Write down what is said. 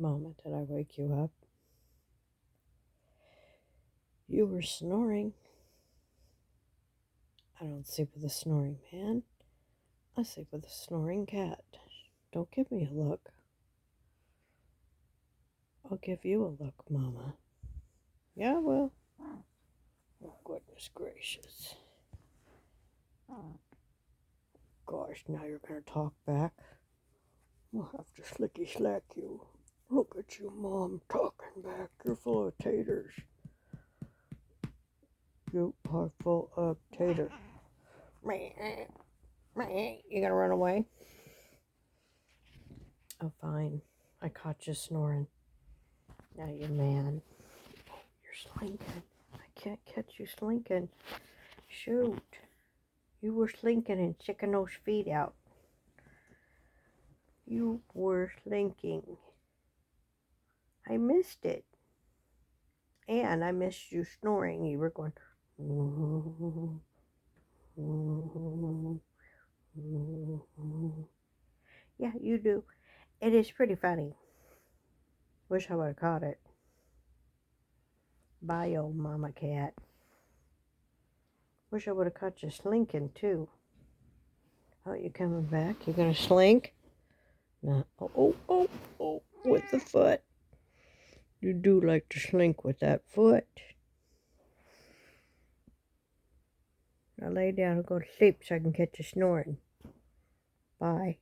Mama, did I wake you up? You were snoring. I don't sleep with a snoring man. I sleep with a snoring cat. Don't give me a look. I'll give you a look, Mama. Yeah, well. Oh, goodness gracious. Gosh, now you're going to talk back. We'll have to slicky slack you. Look at you, Mom, talking back. You're full of taters. You are full of taters. You gonna run away? Oh, fine. I caught you snoring. Now you're mad. Oh, you're slinking. I can't catch you slinking. Shoot. You were slinking and sticking those feet out. You were slinking. I missed it. And I missed you snoring. You were going... Yeah, you do. It is pretty funny. Wish I would have caught it. Bye, old mama cat. Wish I would have caught you slinking, too. Oh, you coming back? You gonna slink? No. Oh, with the foot. You do like to slink with that foot. Now lay down and go to sleep so I can catch you snoring. Bye.